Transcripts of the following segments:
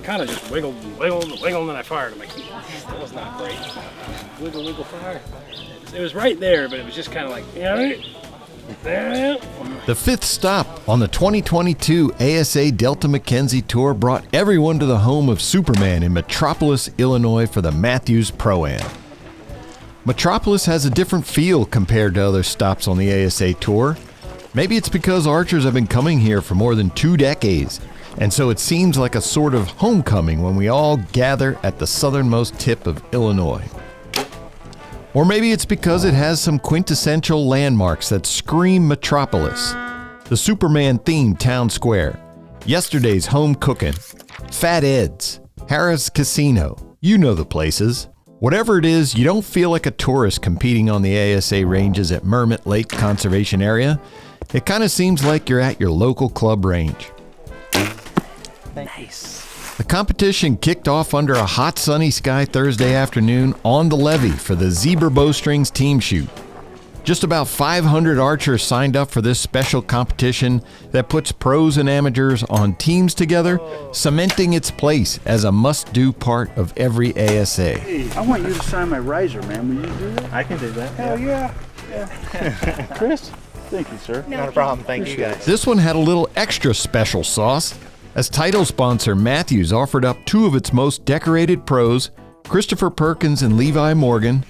Kind of just wiggled and wiggled and wiggled, and then I fired him. That was not great. Wiggle, wiggle, fire. It was right there, but it was just kind of like, The fifth stop on the 2022 ASA Delta McKenzie Tour brought everyone to the home of Superman in Metropolis, Illinois for the Mathews Pro-Am. Metropolis has a different feel compared to other stops on the ASA Tour. Maybe it's because archers have been coming here for more than 2 decades, and so it seems like a sort of homecoming when we all gather at the southernmost tip of Illinois. Or maybe it's because it has some quintessential landmarks that scream Metropolis. The Superman-themed town square, yesterday's home cooking, Fat Ed's, Harrah's Casino, you know the places. Whatever it is, you don't feel like a tourist competing on the ASA ranges at Mermitt Lake Conservation Area. It kind of seems like you're at your local club range. Nice. The competition kicked off under a hot sunny sky Thursday afternoon on the levee for the Zebra Bowstrings team shoot. Just about 500 archers signed up for this special competition that puts pros and amateurs on teams together, cementing its place as a must-do part of every ASA. Hey, I want you to sign my riser, man. Will you do that? I can do that. Hell yeah. Chris? Thank you, sir. Not a problem. Thank you, guys. This one had a little extra special sauce, as title sponsor Mathews offered up 2 of its most decorated pros, Christopher Perkins and Levi Morgan,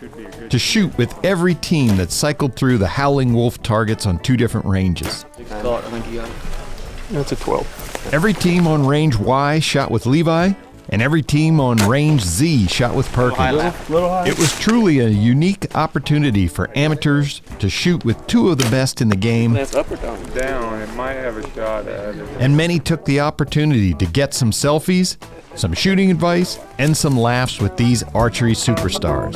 to shoot with every team that cycled through the Howling Wolf targets on 2 different ranges. I think you got it. That's a 12. Every team on range Y shot with Levi, and every team on range Z shot with Perkins. Little high. It was truly a unique opportunity for amateurs to shoot with 2 of the best in the game, That's up or down? Down. It might have a shot at it. and many took the opportunity to get some selfies, some shooting advice, and some laughs with these archery superstars.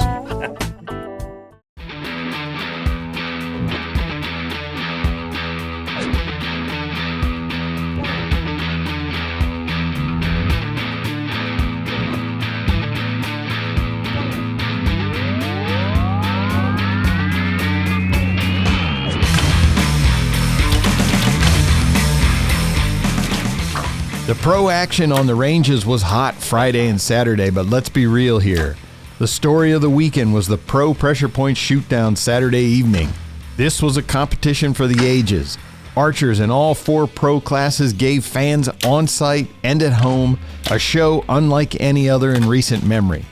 The pro action on the ranges was hot Friday and Saturday, but let's be real here. The story of the weekend was the pro pressure point shootdown Saturday evening. This was a competition for the ages. Archers in all 4 pro classes gave fans on site and at home a show unlike any other in recent memory.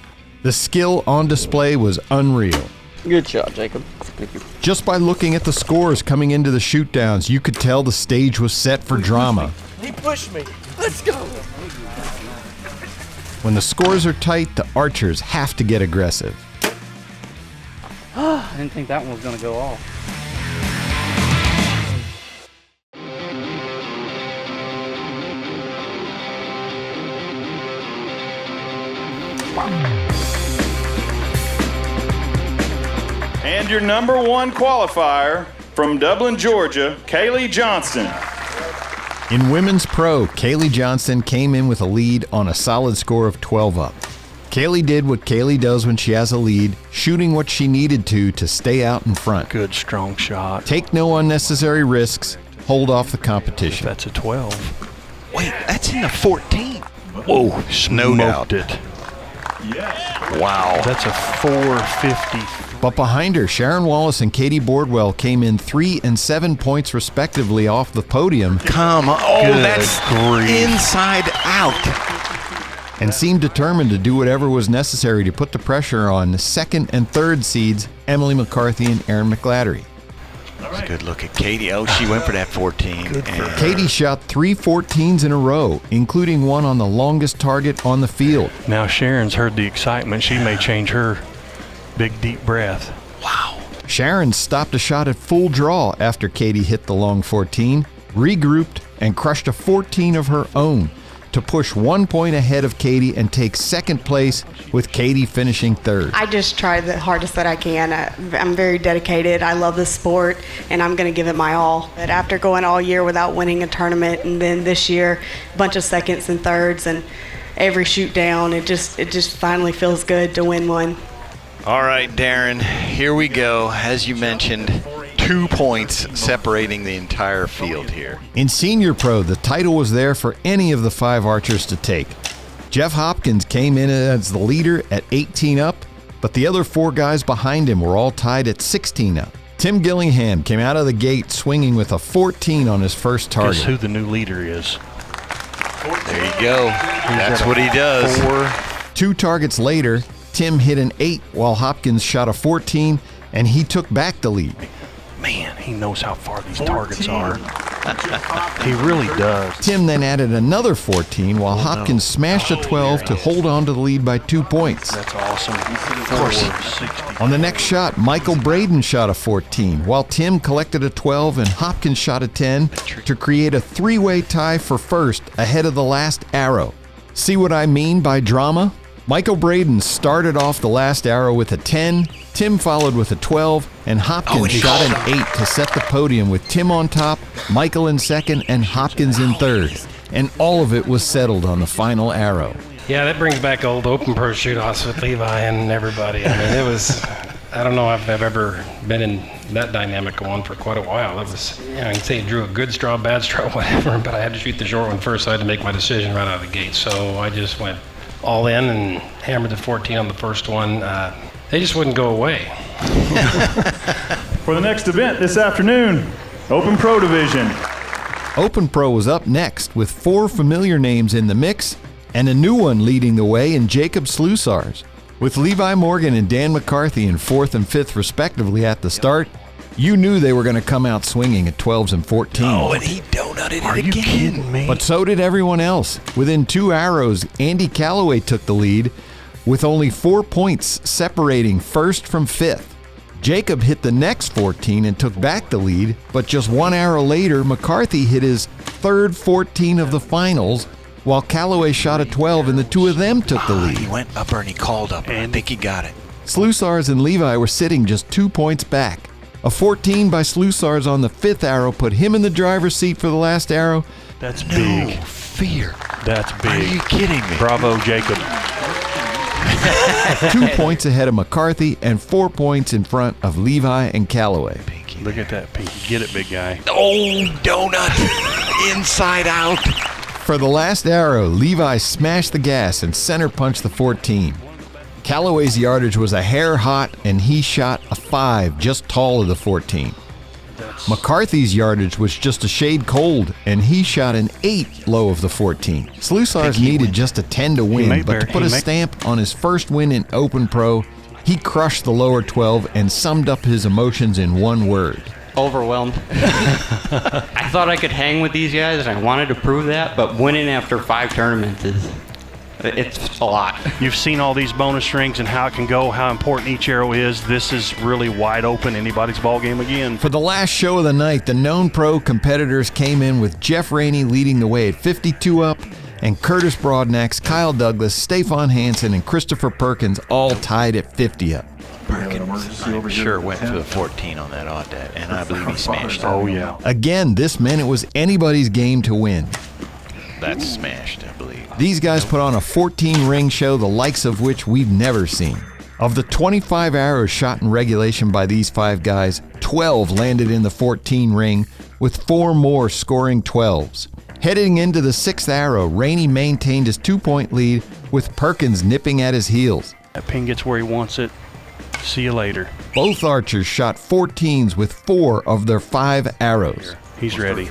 The skill on display was unreal. Good shot, Jacob. Thank you. Just by looking at the scores coming into the shootdowns, you could tell the stage was set for drama. He pushed me. Let's go. When the scores are tight, the archers have to get aggressive. I didn't think that one was going to go off. And your number 1 qualifier from Dublin, Georgia, Kaylee Johnson. In women's pro, Kaylee Johnson came in with a lead on a solid score of 12 up. Kaylee did what Kaylee does when she has a lead, shooting what she needed to stay out in front. Good, strong shot. Take no unnecessary risks, hold off the competition. That's a 12. Wait, that's in the 14. Whoa, no doubt. smoked it. Wow. That's a 450. But behind her, Sharon Wallace and Katie Boardwell came in 3 and 7 points respectively off the podium. Come on. Oh, Good that's grief. inside out. And seemed determined to do whatever was necessary to put the pressure on the 2nd and 3rd seeds, Emily McCarthy and Erin McLattery. That's a good look at Katie. Oh, she went for that 14. And Katie shot 3 14s in a row, including one on the longest target on the field. Now Sharon's heard the excitement. She may change her big, deep breath. wow. Sharon stopped a shot at full draw after Katie hit the long 14, regrouped, and crushed a 14 of her own, to push 1 point ahead of Katie and take second place, with Katie finishing third. I just try the hardest that I can. I'm very dedicated. I love this sport, and I'm going to give it my all. But after going all year without winning a tournament, and then this year, a bunch of seconds and thirds, and every shoot down, it just finally feels good to win one. All right, Darren, here we go. As you mentioned, 2 points separating the entire field here. In Senior Pro, the title was there for any of the 5 archers to take. Jeff Hopkins came in as the leader at 18 up, but the other 4 guys behind him were all tied at 16 up. Tim Gillingham came out of the gate swinging with a 14 on his first target. Guess who the new leader is? There you go. That's what he does. 2 targets later, Tim hit an 8 while Hopkins shot a 14, and he took back the lead. Man, he knows how far these targets are. He really does. Tim then added another 14 while Hopkins smashed a 12 to hold on to the lead by 2 points. That's awesome. Of course. On the next shot, Michael Braden shot a 14, while Tim collected a 12 and Hopkins shot a 10 to create a 3-way tie for first ahead of the last arrow. See what I mean by drama? Michael Braden started off the last arrow with a 10, Tim followed with a 12, and Hopkins shot an 8 to set the podium with Tim on top, Michael in second, and Hopkins in third. And all of it was settled on the final arrow. Yeah, that brings back old Open Pro shoot-offs with Levi and everybody. I mean, it was, I don't know if I've ever been in that dynamic one for quite a while. It was, you know, you can say drew a good straw, bad straw, whatever, but I had to shoot the short one first, so I had to make my decision right out of the gate. So I just went all in and hammered the 14 on the first one. They just wouldn't go away. For the next event this afternoon, Open Pro Division. Open Pro was up next with 4 familiar names in the mix and a new one leading the way in Jacob Slusars. With Levi Morgan and Dan McCarthy in 4th and 5th respectively at the start, you knew they were going to come out swinging at 12s and 14s. Oh, and he donutted it again. Are you kidding me? But so did everyone else. Within 2 arrows, Andy Calloway took the lead with only 4 points separating first from 5th. Jacob hit the next 14 and took back the lead, but just 1 arrow later, McCarthy hit his 3rd 14 of the finals, while Calloway shot a 12 and the 2 of them took the lead. He went upper and he called upper. I think he got it. Slusars and Levi were sitting just 2 points back. A 14 by Slusars on the 5th arrow put him in the driver's seat for the last arrow. That's big. Fear. That's big. Are you kidding me? Bravo, Jacob. 2 points ahead of McCarthy and 4 points in front of Levi and Calloway. Pinky. Look at that, Pinky. Get it, big guy. Oh, donut. Inside out. For the last arrow, Levi smashed the gas and center punched the 14. Calloway's yardage was a hair hot, and he shot a 5 just tall of the 14. McCarthy's yardage was just a shade cold, and he shot an 8 low of the 14. Slusars needed just a 10 to win, but to put a stamp on his first win in Open Pro, he crushed the lower 12 and summed up his emotions in one word. Overwhelmed. I thought I could hang with these guys, and I wanted to prove that, but winning after 5 tournaments it's a lot. You've seen all these bonus strings and how it can go, how important each arrow is. This is really wide open, anybody's ball game again. For the last show of the night, the known pro competitors came in with Jeff Rainey leading the way at 52 up, and Curtis Broadnax, Kyle Douglas, Stefan Hansen, and Christopher Perkins all tied at 50 up. Perkins, I'm sure went for the 14 on that odd dat, and I believe he smashed it. Oh, yeah. Again, this meant it was anybody's game to win. That's smashed, I believe. These guys put on a 14-ring show, the likes of which we've never seen. Of the 25 arrows shot in regulation by these 5 guys, 12 landed in the 14 ring, with 4 more scoring 12s. Heading into the 6th arrow, Rainey maintained his 2-point lead, with Perkins nipping at his heels. That pin gets where he wants it. See you later. Both archers shot 14s with 4 of their 5 arrows. He's ready.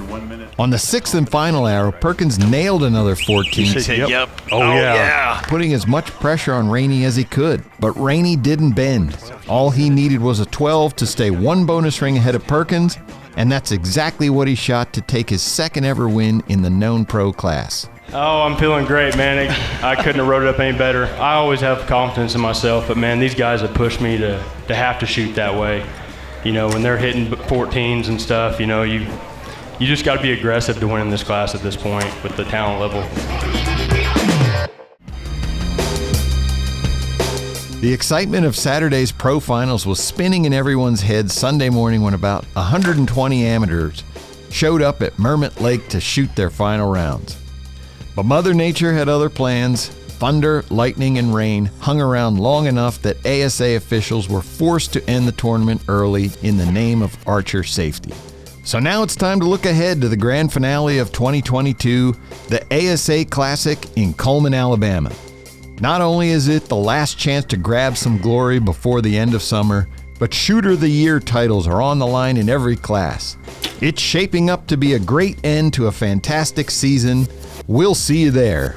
On the 6th and final arrow, Perkins nailed another 14, Yep. Oh, yeah. putting as much pressure on Rainey as he could. But Rainey didn't bend. All he needed was a 12 to stay 1 bonus ring ahead of Perkins, and that's exactly what he shot to take his 2nd ever win in the known pro class. Oh, I'm feeling great, man. I couldn't have wrote it up any better. I always have confidence in myself, but man, these guys have pushed me to have to shoot that way. You know, when they're hitting 14s and stuff, you know, you just got to be aggressive to win in this class at this point with the talent level. The excitement of Saturday's pro finals was spinning in everyone's head Sunday morning when about 120 amateurs showed up at Mermit Lake to shoot their final rounds. But Mother Nature had other plans. Thunder, lightning, and rain hung around long enough that ASA officials were forced to end the tournament early in the name of archer safety. So now it's time to look ahead to the grand finale of 2022, the ASA Classic in Coleman, Alabama. Not only is it the last chance to grab some glory before the end of summer, but Shooter of the Year titles are on the line in every class. It's shaping up to be a great end to a fantastic season. We'll see you there.